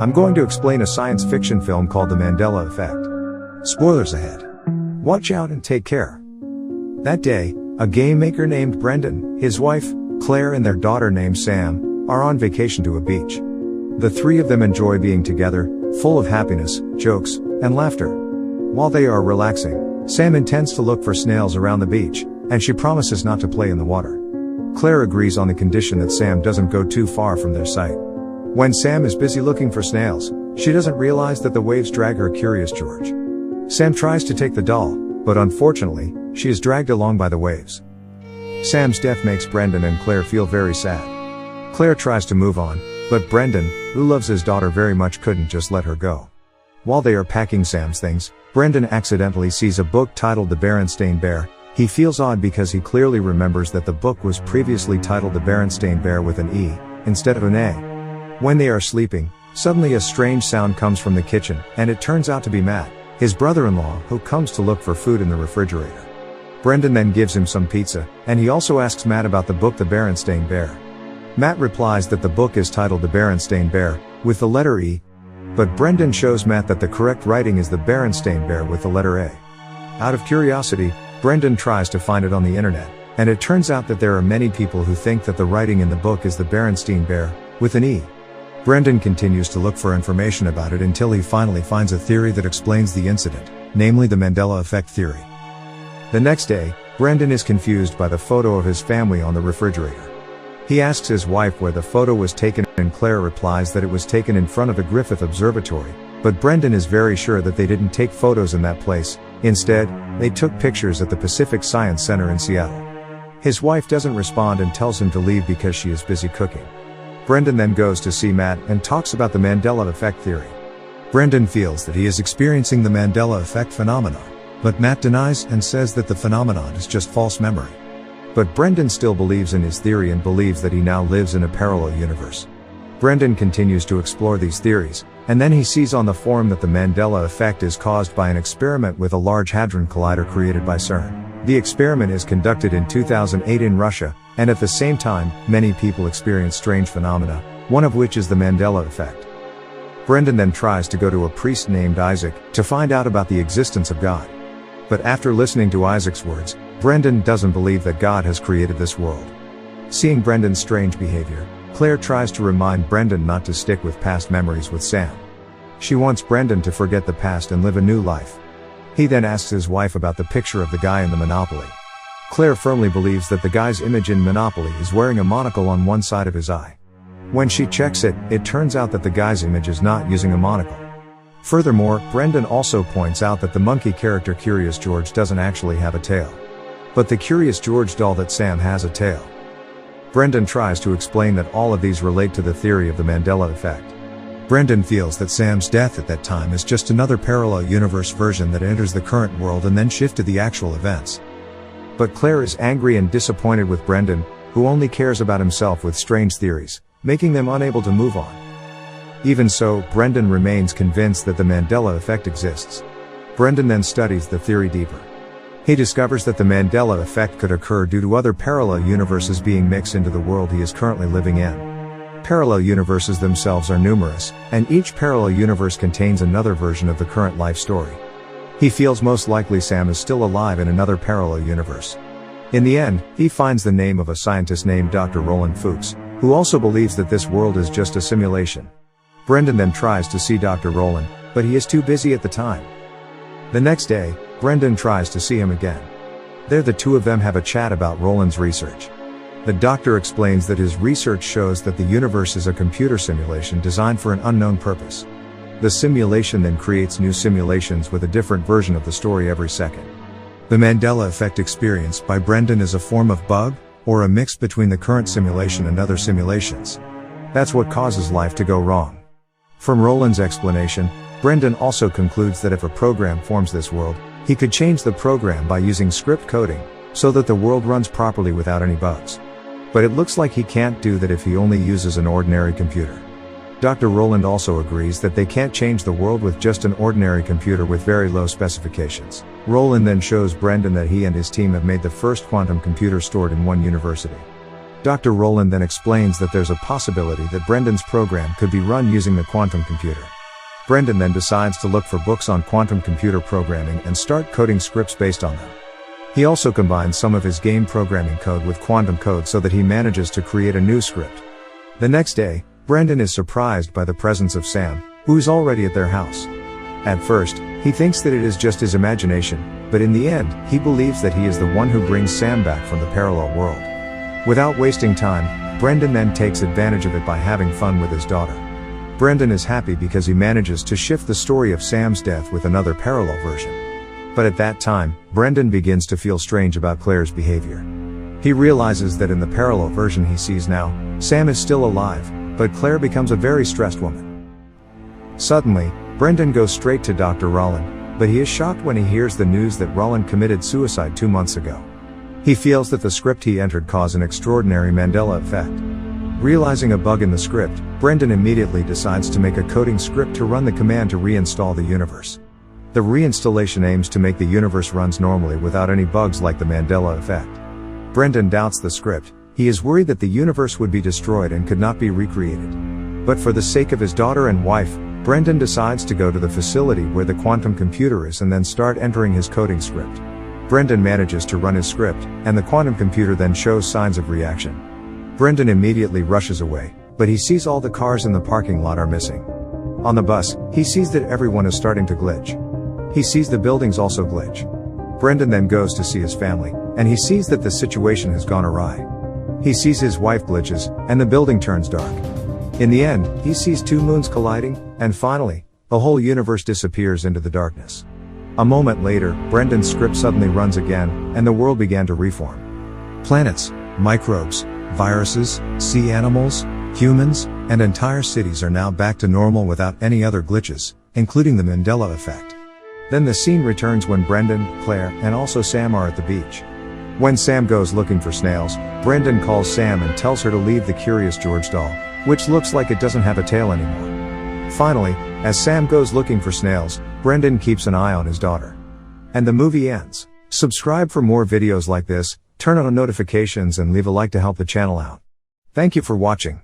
I'm going to explain a science fiction film called The Mandela Effect. Spoilers ahead. Watch out and take care. That day, a game maker named Brendan, his wife, Claire and their daughter named Sam, are on vacation to a beach. The three of them enjoy being together, full of happiness, jokes, and laughter. While they are relaxing, Sam intends to look for snails around the beach, and she promises not to play in the water. Claire agrees on the condition that Sam doesn't go too far from their sight. When Sam is busy looking for snails, she doesn't realize that the waves drag her Curious George. Sam tries to take the doll, but unfortunately, she is dragged along by the waves. Sam's death makes Brendan and Claire feel very sad. Claire tries to move on, but Brendan, who loves his daughter very much, couldn't just let her go. While they are packing Sam's things, Brendan accidentally sees a book titled The Berenstain Bear. He feels odd because he clearly remembers that the book was previously titled The Berenstain Bear with an E, instead of an A. When they are sleeping, suddenly a strange sound comes from the kitchen, and it turns out to be Matt, his brother-in-law, who comes to look for food in the refrigerator. Brendan then gives him some pizza, and he also asks Matt about the book The Berenstain Bear. Matt replies that the book is titled The Berenstain Bear, with the letter E, but Brendan shows Matt that the correct writing is The Berenstain Bear with the letter A. Out of curiosity, Brendan tries to find it on the internet, and it turns out that there are many people who think that the writing in the book is The Berenstain Bear, with an E. Brendan continues to look for information about it until he finally finds a theory that explains the incident, namely the Mandela Effect theory. The next day, Brendan is confused by the photo of his family on the refrigerator. He asks his wife where the photo was taken, and Claire replies that it was taken in front of the Griffith Observatory, but Brendan is very sure that they didn't take photos in that place. Instead, they took pictures at the Pacific Science Center in Seattle. His wife doesn't respond and tells him to leave because she is busy cooking. Brendan then goes to see Matt and talks about the Mandela Effect theory. Brendan feels that he is experiencing the Mandela Effect phenomenon, but Matt denies and says that the phenomenon is just false memory. But Brendan still believes in his theory and believes that he now lives in a parallel universe. Brendan continues to explore these theories, and then he sees on the forum that the Mandela Effect is caused by an experiment with a Large Hadron Collider created by CERN. The experiment is conducted in 2008 in Russia, and at the same time, many people experience strange phenomena, one of which is the Mandela Effect. Brendan then tries to go to a priest named Isaac to find out about the existence of God. But after listening to Isaac's words, Brendan doesn't believe that God has created this world. Seeing Brendan's strange behavior, Claire tries to remind Brendan not to stick with past memories with Sam. She wants Brendan to forget the past and live a new life. He then asks his wife about the picture of the guy in the Monopoly. Claire firmly believes that the guy's image in Monopoly is wearing a monocle on one side of his eye. When she checks it, it turns out that the guy's image is not using a monocle. Furthermore, Brendan also points out that the monkey character Curious George doesn't actually have a tail. But the Curious George doll that Sam has a tail. Brendan tries to explain that all of these relate to the theory of the Mandela Effect. Brendan feels that Sam's death at that time is just another parallel universe version that enters the current world and then shifted the actual events. But Claire is angry and disappointed with Brendan, who only cares about himself with strange theories, making them unable to move on. Even so, Brendan remains convinced that the Mandela Effect exists. Brendan then studies the theory deeper. He discovers that the Mandela Effect could occur due to other parallel universes being mixed into the world he is currently living in. Parallel universes themselves are numerous, and each parallel universe contains another version of the current life story. He feels most likely Sam is still alive in another parallel universe. In the end, he finds the name of a scientist named Dr. Roland Fuchs, who also believes that this world is just a simulation. Brendan then tries to see Dr. Roland, but he is too busy at the time. The next day, Brendan tries to see him again. There the two of them have a chat about Roland's research. The doctor explains that his research shows that the universe is a computer simulation designed for an unknown purpose. The simulation then creates new simulations with a different version of the story every second. The Mandela Effect experienced by Brendan is a form of bug, or a mix between the current simulation and other simulations. That's what causes life to go wrong. From Roland's explanation, Brendan also concludes that if a program forms this world, he could change the program by using script coding, so that the world runs properly without any bugs. But it looks like he can't do that if he only uses an ordinary computer. Dr. Roland also agrees that they can't change the world with just an ordinary computer with very low specifications. Roland then shows Brendan that he and his team have made the first quantum computer stored in one university. Dr. Rowland then explains that there's a possibility that Brendan's program could be run using the quantum computer. Brendan then decides to look for books on quantum computer programming and start coding scripts based on them. He also combines some of his game programming code with quantum code so that he manages to create a new script. The next day, Brendan is surprised by the presence of Sam, who is already at their house. At first, he thinks that it is just his imagination, but in the end, he believes that he is the one who brings Sam back from the parallel world. Without wasting time, Brendan then takes advantage of it by having fun with his daughter. Brendan is happy because he manages to shift the story of Sam's death with another parallel version. But at that time, Brendan begins to feel strange about Claire's behavior. He realizes that in the parallel version he sees now, Sam is still alive, but Claire becomes a very stressed woman. Suddenly, Brendan goes straight to Dr. Rowland, but he is shocked when he hears the news that Rowland committed suicide 2 months ago. He feels that the script he entered caused an extraordinary Mandela effect. Realizing a bug in the script, Brendan immediately decides to make a coding script to run the command to reinstall the universe. The reinstallation aims to make the universe runs normally without any bugs like the Mandela effect. Brendan doubts the script. He is worried that the universe would be destroyed and could not be recreated. But for the sake of his daughter and wife, Brendan decides to go to the facility where the quantum computer is and then start entering his coding script. Brendan manages to run his script, and the quantum computer then shows signs of reaction. Brendan immediately rushes away, but he sees all the cars in the parking lot are missing. On the bus, he sees that everyone is starting to glitch. He sees the buildings also glitch. Brendan then goes to see his family, and he sees that the situation has gone awry. He sees his wife glitches, and the building turns dark. In the end, he sees 2 moons colliding, and finally, the whole universe disappears into the darkness. A moment later, Brendan's script suddenly runs again, and the world began to reform. Planets, microbes, viruses, sea animals, humans, and entire cities are now back to normal without any other glitches, including the Mandela effect. Then the scene returns when Brendan, Claire, and also Sam are at the beach. When Sam goes looking for snails, Brendan calls Sam and tells her to leave the Curious George doll, which looks like it doesn't have a tail anymore. Finally, as Sam goes looking for snails, Brendan keeps an eye on his daughter. And the movie ends. Subscribe for more videos like this, turn on notifications and leave a like to help the channel out. Thank you for watching.